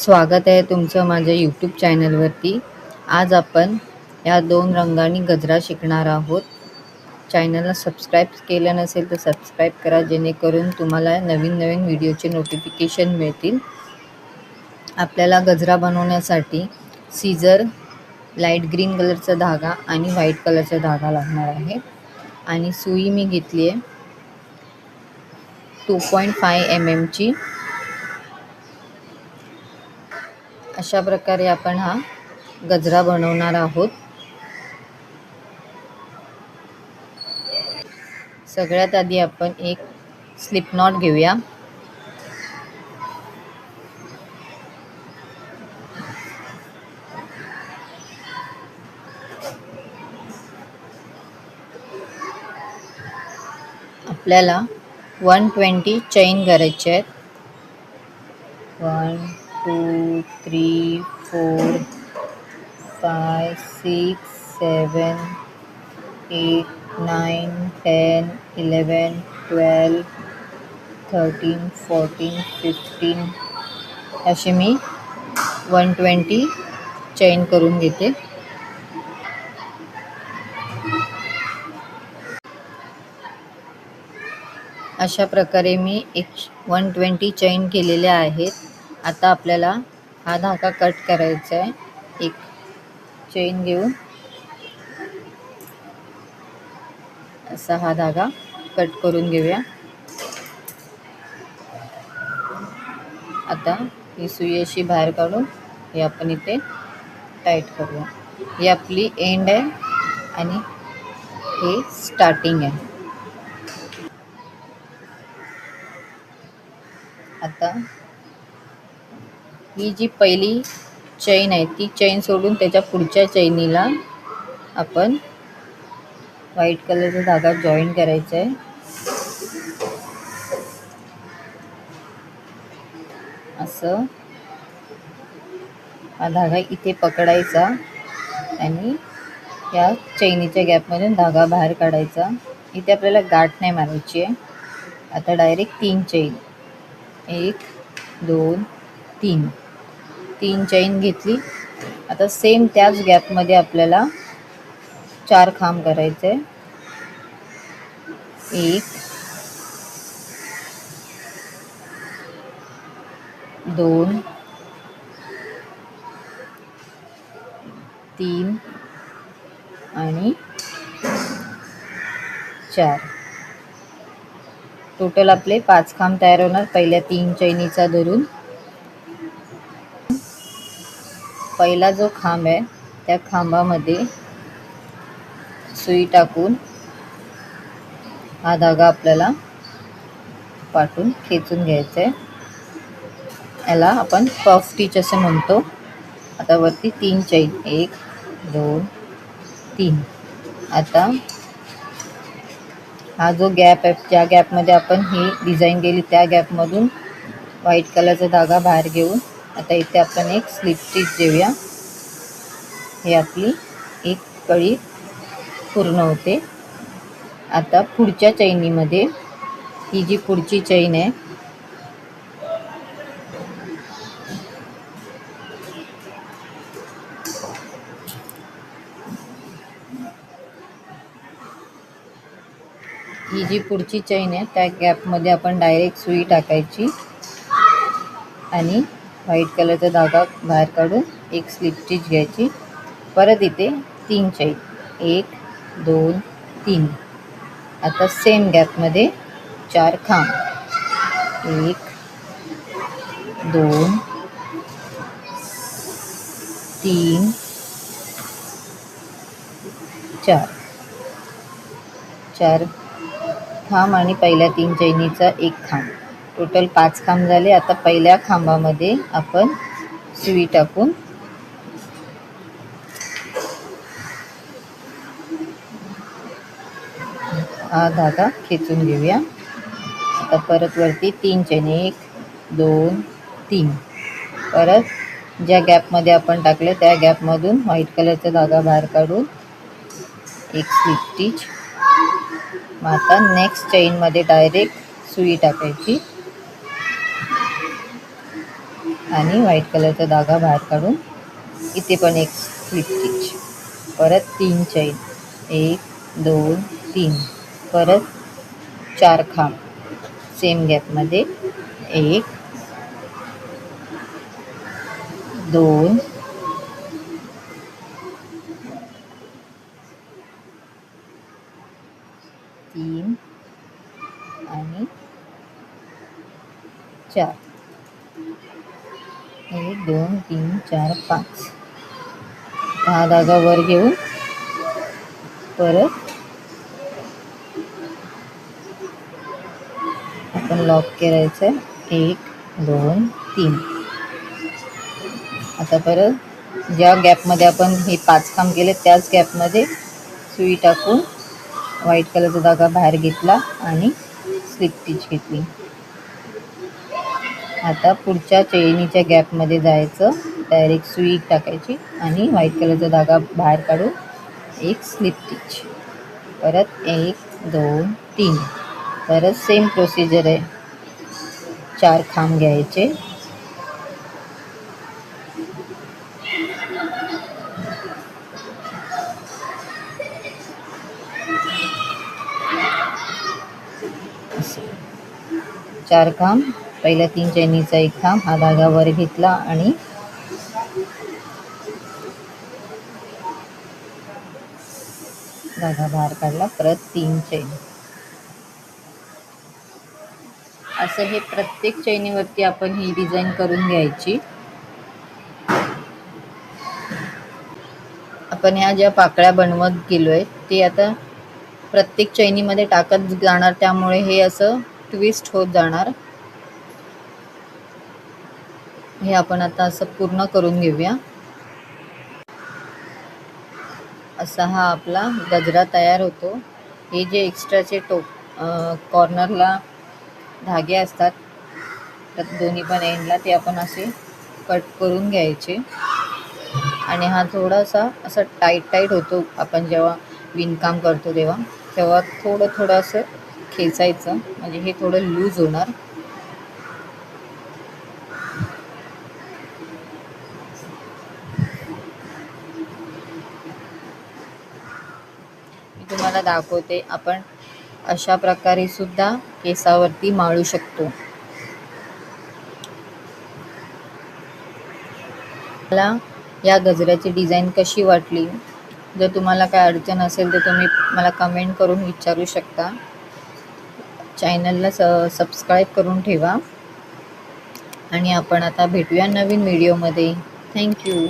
स्वागत आहे तुमचं माझ्या यूट्यूब चॅनलवरती. आज आपण या दोन रंगांनी गजरा शिकणार आहोत. चॅनलला सबस्क्राईब केलं नसेल तर सबस्क्राईब करा, जेणेकरून तुम्हाला नवीन नवीन व्हिडिओचे नोटिफिकेशन मिळतील. आपल्याला गजरा बनवण्यासाठी सीझर, लाईट ग्रीन कलरचा धागा आणि व्हाईट कलरचा धागा लागणार आहे. आणि सुई मी घेतली आहे 2.5 mm ची. अशा प्रकारे आपण हा गजरा बनवणार आहोत. सगळ्यात आधी आपण एक स्लिप नॉट घेऊया. आपल्याला 120 चैन करायचे आहेत. 1 2 3 4 5 6 7 8 9 10 11 12 13 14 15 असे मी 120 चैन करून घेते. अशा प्रकारे मी 120 चैन केलेले आहेत. आता आपल्याला हा धागा कट करायचा आहे. एक चैन घेऊन असा हा धागा कट करून घेऊया. आता ही सुई अशी बाहेर काढून हे आपण इथे टाईट करूया. ही आपली एंड आहे आणि हे स्टार्टिंग आहे. आता ही जी पहिली चैन आहे ती चैन सोडून त्याच्या पुढच्या चैनीला आपण व्हाईट कलरचा धागा जॉईन करायचा आहे. असं हा धागा इथे पकडायचा आणि या चैनीच्या गॅपमधून धागा बाहेर काढायचा. इथे आपल्याला गाठ नाही मारायची आहे. आता डायरेक्ट 3 चैन 1 2 3 3 चैन घेतली. आता सेम त्याच गॅपमध्ये आपल्याला 4 खांब करायचे. 1 2 3 आणि 4. टोटल आपले 5 खांब तयार होणार पहिल्या 3 चैनीचा धरून. पहिला जो खांब आहे त्या खांबामध्ये सुई टाकून हा धागा आपल्याला पाठून खेचून घ्यायचा आहे. याला आपण पफ स्टिच असे म्हणतो. आता वरती 3 चैन 1 2 3. आता हा जो गॅप आहे ज्या गॅपमध्ये आपण ही डिझाईन केली त्या गॅपमधून व्हाईट कलरचा धागा बाहेर घेऊन आता इथे आपण एक स्लिप स्टिच देऊया. हे आपली एक कळी पूर्ण होते. आता पुढच्या चैनीमध्ये ही जी पुढची चैन आहे ही जी पुढची चैन आहे त्या गॅपमध्ये आपण डायरेक्ट सुई टाकायची आणि व्हाईट कलरचा धागा बाहेर काढून एक स्लिप स्टिच घ्यायची. परत इथे 3 चैन 1 2 3. आता सेम गॅपमध्ये 4 खांब 1 2 3 4 4 खांब आणि पहिल्या 3 चैनीचा एक खांब. टोटल 5 खांब झाले. आता पहिल्या खांबामध्ये आपण सुई टाकून हा धागा खेचून घेऊया. आता परत वरती 3 चैन 1 2 3. परत ज्या गॅपमध्ये आपण टाकले त्या गॅपमधून व्हाईट कलरचा धागा बाहेर काढून एक स्लिप स्टिच. मग आता नेक्स्ट चैनमध्ये डायरेक्ट सुई टाकायची आणि व्हाईट कलरचा धागा बाहेर काढून इथे पण एक स्लिप स्टिच, परत 3 चैन, 1 2 3, परत 4 खांब सेम गॅपमध्ये, 1 2 3 आणि 4, 1 2 3 4 5. हा धागा वर घेऊन परत आपण लॉक करायचं आहे, 1 2 3. आता परत ज्या गॅपमध्ये आपण हे 5 खांब केले त्याच गॅपमध्ये सुई टाकून व्हाईट कलरचा धागा बाहेर घेतला आणि स्लिप स्टिच घेतली. आता पुढच्या चैनीच्या गॅपमध्ये जायचं, डायरेक्ट सुई टाकायची आणि व्हाईट कलरचा धागा बाहेर काढून एक स्लिप स्टिच, परत 1 2 3. परत सेम प्रोसिजर आहे, 4 खांब घ्यायचे, चार खांब, पहिल्या 3 चैनीचा एक खांब, हा धागा वर घेतला आणि धागा बाहेर काढला, परत 3 चैन. असं हे प्रत्येक चैनीवरती आपण ही डिझाईन करून घ्यायची. आपण ह्या ज्या पाकळ्या बनवत गेलोय ते आता प्रत्येक चैनीमध्ये टाकत जाणार, त्यामुळे हे असं ट्विस्ट होत जाणार. हे आपण आता असं पूर्ण करून घेऊया. असा हा आपला गजरा तयार होतो. हे जे एक्स्ट्राचे कॉर्नरला धागे असतात तर दोन्ही पण एंडला ते आपण असे कट करून घ्यायचे आणि हा थोडासा असा टाईट होतो. आपण जेव्हा विणकाम करतो तेव्हा थोडं असं खेचायचं, म्हणजे हे थोडं लूज होणार. मी तुम्हाला दाखवते, आपण अशा प्रकारे सुद्धा केसावरती माळू शकतो. मला या गजऱ्याची डिझाईन कशी वाटली, जर तुम्हाला काय अडचण असेल तर तुम्ही मला कमेंट करून विचारू शकता. चॅनलला सबस्क्राईब करून ठेवा आणि आपण आता भेटूया नवीन व्हिडिओमध्ये. थँक्यू.